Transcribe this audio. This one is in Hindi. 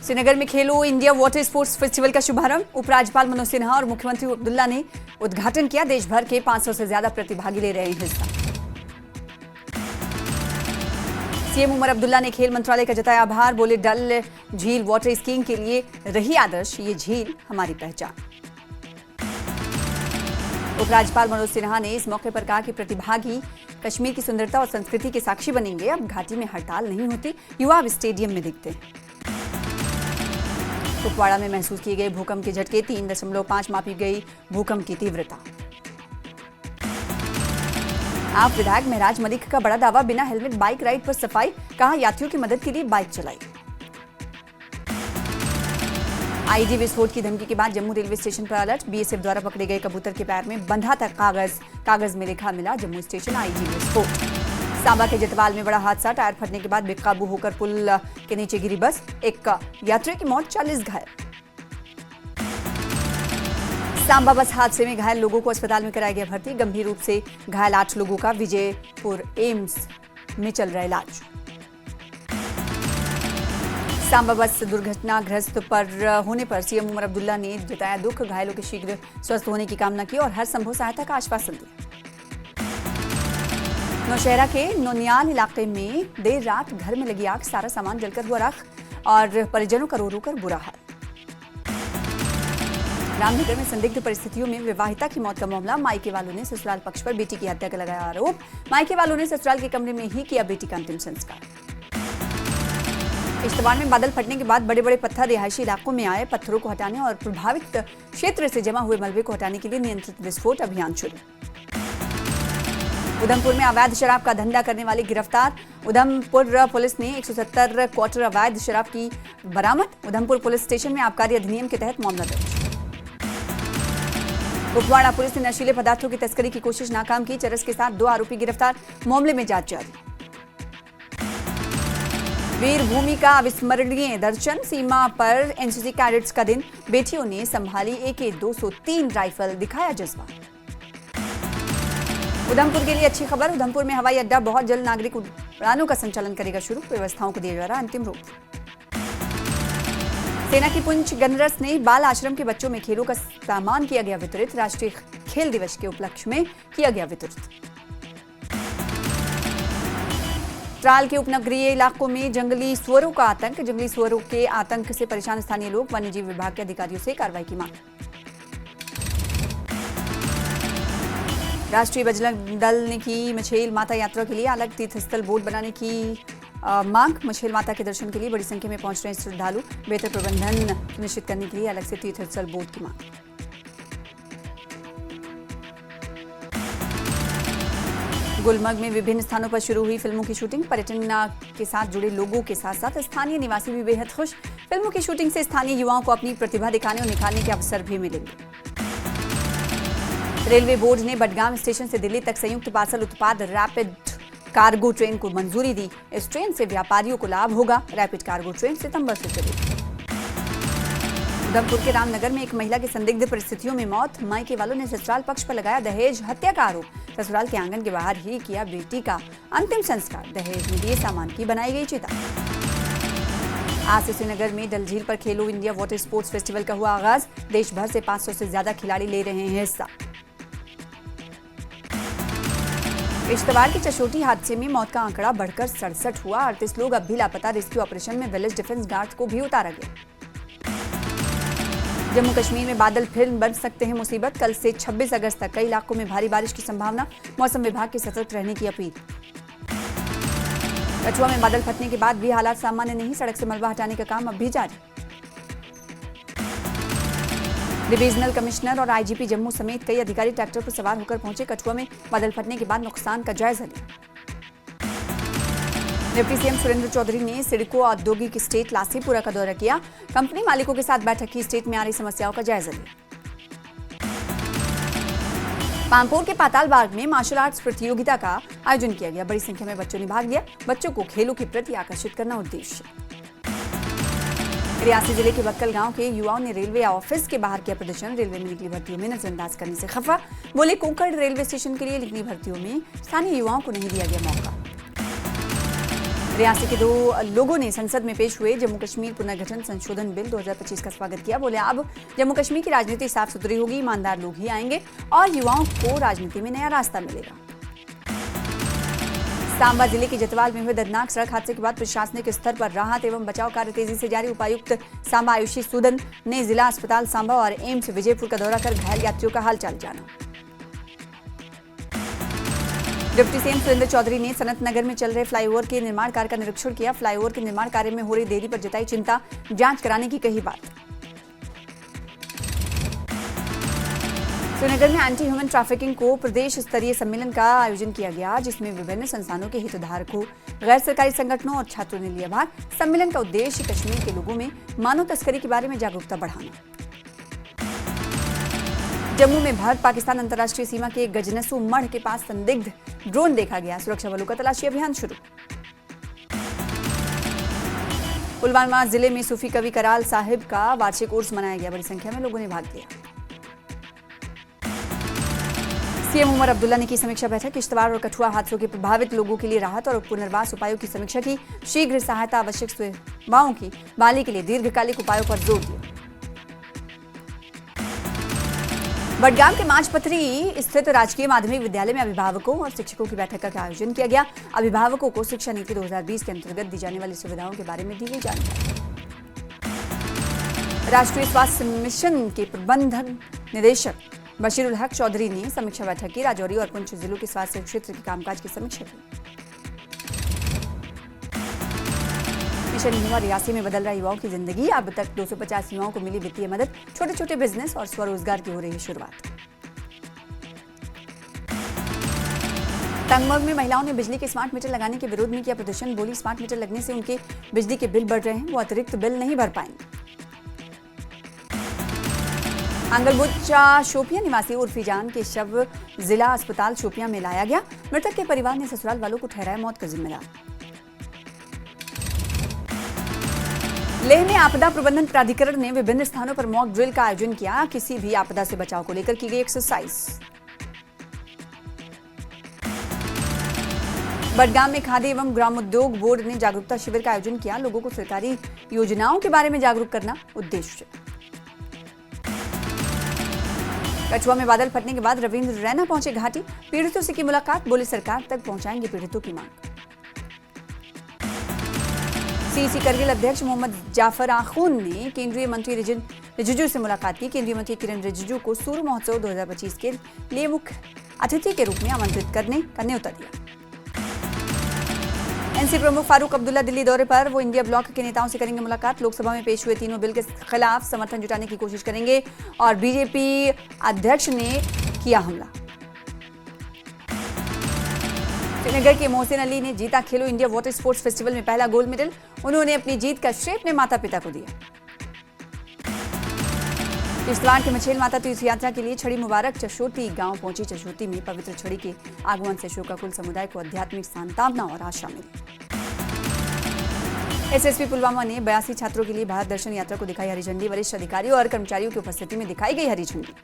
श्रीनगर में खेलो इंडिया वाटर स्पोर्ट्स फेस्टिवल का शुभारंभ उपराज्यपाल मनोज सिन्हा और मुख्यमंत्री अब्दुल्ला ने उद्घाटन किया। देश भर के 500 से ज्यादा प्रतिभागी ले रहे हैं हिस्सा। सीएम उमर अब्दुल्ला ने खेल मंत्रालय का जताया आभार, बोले डल झील वाटर स्कीइंग के लिए रही आदर्श, ये झील हमारी पहचान। उपराज्यपाल मनोज सिन्हा ने इस मौके पर कहा कि प्रतिभागी कश्मीर की सुंदरता और संस्कृति के साक्षी बनेंगे। अब घाटी में हड़ताल नहीं होती, युवा अब स्टेडियम में दिखते हैं। कुपवाड़ा में महसूस किए गए भूकंप के झटके, 3.5 मापी गई भूकंप की तीव्रता। आप विधायक महराज मलिक का बड़ा दावा, बिना हेलमेट बाइक राइड पर सफाई, कहा यात्रियों की मदद के लिए बाइक चलाई। आईडी विस्फोट की धमकी के बाद जम्मू रेलवे स्टेशन पर अलर्ट, बीएसएफ द्वारा पकड़े गए कबूतर के पैर में बंधा था कागज में लिखा मिला जम्मू स्टेशन आईडी विस्फोट। सांबा के जतवाल में बड़ा हादसा, टायर फटने के बाद बेकाबू होकर पुल के नीचे गिरी बस, एक यात्री की मौत, 40 घायल। सांबा बस हादसे में घायल लोगों को अस्पताल में कराया गया भर्ती, गंभीर रूप से घायल 8 लोगों का विजयपुर एम्स में चल रहा इलाज। सांबा बस दुर्घटनाग्रस्त पर होने पर सीएम उमर अब्दुल्ला ने जताया दुख, घायलों के शीघ्र स्वस्थ होने की कामना की और हर संभव सहायता का आश्वासन दिया। नौशहरा के नोनियाल इलाके में देर रात घर में लगी आग, सारा सामान जलकर हुआ राख और परिजनों का रो रो कर बुरा हाल। रामनगर में संदिग्ध परिस्थितियों में विवाहिता की मौत का मामला, मायके वालों ने ससुराल पक्ष पर बेटी की हत्या का लगाया आरोप, मायके वालों ने ससुराल के कमरे में ही किया बेटी का अंतिम संस्कार। किश्तवाड़ में बादल फटने के बाद बड़े बड़े पत्थर रिहायशी इलाकों में आए, पत्थरों को हटाने और प्रभावित क्षेत्र से जमा हुए मलबे को हटाने के लिए नियंत्रित विस्फोट अभियान शुरू। उधमपुर में अवैध शराब का धंधा करने वाले गिरफ्तार, उधमपुर पुलिस ने 170 क्वार्टर अवैध शराब की बरामद, उधमपुर पुलिस स्टेशन में आबकारी अधिनियम के तहत मामला दर्ज। कुपवाड़ा पुलिस ने नशीले पदार्थों की तस्करी की कोशिश नाकाम की, चरस के साथ 2 आरोपी गिरफ्तार, मामले में जांच जारी। वीर भूमि का अविस्मरणीय दर्शन, सीमा पर एनसीसी कैडेट्स का दिन, बेटियों ने संभाली AK-203 राइफल, दिखाया जज्बा। उधमपुर के लिए अच्छी खबर, उधमपुर में हवाई अड्डा बहुत जल्द नागरिक उड़ानों का संचालन करेगा शुरू, व्यवस्थाओं को दिया जा रहा अंतिम रूप। सेना की पुंछ गनरस ने बाल आश्रम के बच्चों में खेलों का सामान किया गया वितरित, राष्ट्रीय खेल दिवस के उपलक्ष्य में किया गया वितरित। ट्राल के उपनगरीय इलाकों में जंगली सुअरों का आतंक, जंगली सुअरों के आतंक से परेशान स्थानीय लोग, वन्यजीव विभाग के अधिकारियों से कार्रवाई की मांग। राष्ट्रीय बजरंग दल ने की मछेल माता यात्रा के लिए अलग तीर्थस्थल बोर्ड बनाने की मांग, मछेल माता के दर्शन के लिए बड़ी संख्या में पहुंच रहे श्रद्धालु, बेहतर प्रबंधन सुनिश्चित करने के लिए अलग से तीर्थस्थल बोर्ड की मांग। गुलमर्ग में विभिन्न स्थानों पर शुरू हुई फिल्मों की शूटिंग, पर्यटन के साथ जुड़े लोगों के साथ साथ स्थानीय निवासी भी बेहद खुश, फिल्मों की शूटिंग से स्थानीय युवाओं को अपनी प्रतिभा दिखाने और निखारने के अवसर भी मिलेंगे। रेलवे बोर्ड ने बडगाम स्टेशन से दिल्ली तक संयुक्त पार्सल उत्पाद रैपिड कार्गो ट्रेन को मंजूरी दी, इस ट्रेन से व्यापारियों को लाभ होगा, रैपिड कार्गो ट्रेन सितंबर से चलेगी। उधमपुर के रामनगर में एक महिला की संदिग्ध परिस्थितियों में मौत, मायके वालों ने ससुराल पक्ष पर लगाया दहेज हत्या का आरोप, ससुराल के आंगन के बाहर ही किया बेटी का अंतिम संस्कार, दहेज में दिए सामान की बनाई गई चिता। आज से श्रीनगर में डल झील पर खेलो इंडिया वाटर स्पोर्ट्स फेस्टिवल का हुआ आगाज, देश भर से 500 से ज्यादा खिलाड़ी ले रहे हैं हिस्सा। किश्तवाड़ के चशोटी हादसे में मौत का आंकड़ा बढ़कर 67 हुआ, 38 लोग अब भी लापता, रेस्क्यू ऑपरेशन में विलेज डिफेंस गार्ड को भी उतारा गया। जम्मू कश्मीर में बादल फिर बन सकते हैं मुसीबत, कल से 26 अगस्त तक कई इलाकों में भारी बारिश की संभावना, मौसम विभाग के सतर्क रहने की अपील। कठुआ में बादल फटने के बाद भी हालात सामान्य नहीं, सड़क से मलबा हटाने का काम अब भी जारी। डिवीजनल कमिश्नर और आईजीपी जम्मू समेत कई अधिकारी ट्रैक्टर पर सवार होकर पहुंचे, कठुआ में बादल फटने के बाद नुकसान का जायजा लिया। डिप्टी सीएम सुरेंद्र चौधरी ने सिडको औद्योगिक स्टेट लासीपुरा का दौरा किया, कंपनी मालिकों के साथ बैठक की, स्टेट में आ रही समस्याओं का जायजा लिया। पामपोर के पाताल बाग में मार्शल आर्ट्स प्रतियोगिता का आयोजन किया गया, बड़ी संख्या में बच्चों ने भाग लिया, बच्चों को खेलों के प्रति आकर्षित करना उद्देश्य। रियासी जिले के बक्कल गांव के युवाओं ने रेलवे ऑफिस के बाहर किया प्रदर्शन, रेलवे में निकली भर्तियों में नजरअंदाज करने से खफा, बोले कोकड़ रेलवे स्टेशन के लिए निकली भर्तियों में स्थानीय युवाओं को नहीं दिया गया मौका। रियासत के 2 लोगों ने संसद में पेश हुए जम्मू कश्मीर पुनर्गठन संशोधन बिल 2025 का स्वागत किया। बोले अब जम्मू कश्मीर की राजनीति साफ सुथरी होगी, ईमानदार लोग ही आएंगे और युवाओं को राजनीति में नया रास्ता मिलेगा। सांबा जिले के जतवाल में हुए दर्दनाक सड़क हादसे के बाद प्रशासनिक स्तर पर राहत एवं बचाव कार्य तेजी से जारी। उपायुक्त सांबा आयुषी सूदन ने जिला अस्पताल सांबा और एम्स विजयपुर का दौरा कर घायल यात्रियों का हालचाल जाना। डिप्टी सीएम सुरेंद्र चौधरी ने सनत नगर में चल रहे फ्लाईओवर के निर्माण कार्य का निरीक्षण किया। फ्लाईओवर के निर्माण कार्य में हो रही देरी पर जताई चिंता, जांच कराने की कही बात। श्रीनगर में एंटी ह्यूमन ट्रैफिकिंग को प्रदेश स्तरीय सम्मेलन का आयोजन किया गया, जिसमें विभिन्न संस्थानों के हितधारकों, गैर सरकारी संगठनों और छात्रों ने लिया भाग। सम्मेलन का उद्देश्य कश्मीर के लोगों में मानव तस्करी के बारे में जागरूकता बढ़ाना। जम्मू में भारत पाकिस्तान अंतर्राष्ट्रीय सीमा के गजनसू मढ़ के पास संदिग्ध ड्रोन देखा गया। सुरक्षा बलों का तलाशी अभियान शुरू। पुलवामा जिले में सूफी कवि कराल साहिब का वार्षिक उर्स मनाया गया। बड़ी संख्या में लोगों ने भाग लिया। सीएम उमर अब्दुल्ला ने की समीक्षा बैठक। किश्तवाड़ और कठुआ हादसों के प्रभावित लोगों के लिए राहत और पुनर्वास उपायों की समीक्षा की। शीघ्र सहायता आवश्यक सेवाओं की बहाली के लिए दीर्घकालिक उपायों पर जोर दिया। बडगाम के माचपथरी स्थित राजकीय माध्यमिक विद्यालय में अभिभावकों और शिक्षकों की बैठक का आयोजन किया गया। अभिभावकों को शिक्षा नीति 2020 के अंतर्गत दी जाने वाली सुविधाओं के बारे में दी गई जानकारी। राष्ट्रीय स्वास्थ्य मिशन के प्रबंधन निदेशक बशीरुल हक चौधरी ने समीक्षा बैठक की। राजौरी और पुंछ जिलों के स्वास्थ्य क्षेत्र के कामकाज की समीक्षा की। मिशन युवा रियासी में बदल रहा युवाओं की जिंदगी। अब तक 250 युवाओं को मिली वित्तीय मदद। छोटे छोटे बिजनेस और स्वरोजगार की हो रही है शुरुआत। तंगमर्ग में महिलाओं ने बिजली के स्मार्ट मीटर लगाने के विरोध में किया प्रदर्शन। बोली स्मार्ट मीटर लगने से उनके बिजली के बिल बढ़ रहे हैं, वो अतिरिक्त बिल नहीं भर पाएंगे। आंगलबुच्चा शोपियां निवासी उर्फी जान के शव जिला अस्पताल शोपियां में लाया गया। मृतक के परिवार ने ससुराल वालों को ठहराया मौत का जिम्मेदार। लेह में आपदा प्रबंधन प्राधिकरण ने विभिन्न स्थानों पर मॉक ड्रिल का आयोजन किया। किसी भी आपदा से बचाव को लेकर की गई एक्सरसाइज। बडगाम में खादी एवं ग्रामोद्योग बोर्ड ने जागरूकता शिविर का आयोजन किया। लोगों को सरकारी योजनाओं के बारे में जागरूक करना उद्देश्य। कछुआ में बादल फटने के बाद रविंद्र रैना पहुंचे घाटी। पीड़ितों से की मुलाकात। बोले सरकार तक पहुंचाएंगे पीड़ितों की मांग। सीसी करगिल अध्यक्ष मोहम्मद जाफर आखून ने केंद्रीय मंत्री रिजिजू से मुलाकात की। केंद्रीय मंत्री किरण रिजिजू को सूर्य महोत्सव 2025 के लिए मुख्य अतिथि के रूप में आमंत्रित करने का न्योता दिया। एनसी प्रमुख फारूक अब्दुल्ला दिल्ली दौरे पर। वो इंडिया ब्लॉक के नेताओं से करेंगे मुलाकात। लोकसभा में पेश हुए तीनों बिल के खिलाफ समर्थन जुटाने की कोशिश करेंगे। और बीजेपी अध्यक्ष ने किया हमला। श्रीनगर के मोहसिन अली ने जीता खेलो इंडिया वाटर स्पोर्ट्स फेस्टिवल में पहला गोल्ड मेडल। उन्होंने अपनी जीत का श्रेय अपने माता पिता को दिया। किश्तवाड़ के मछेल माता तीर्थ यात्रा के लिए छड़ी मुबारक चशोती गांव पहुंची। चशोती में पवित्र छड़ी के आगमन से शोकाकुल समुदाय को आध्यात्मिक सांत्वना और आशा मिली। एसएसपी पुलवामा ने 82 छात्रों के लिए भारत दर्शन यात्रा को दिखाई हरी झंडी। वरिष्ठ अधिकारियों और कर्मचारियों की उपस्थिति में दिखाई गई हरी झंडी।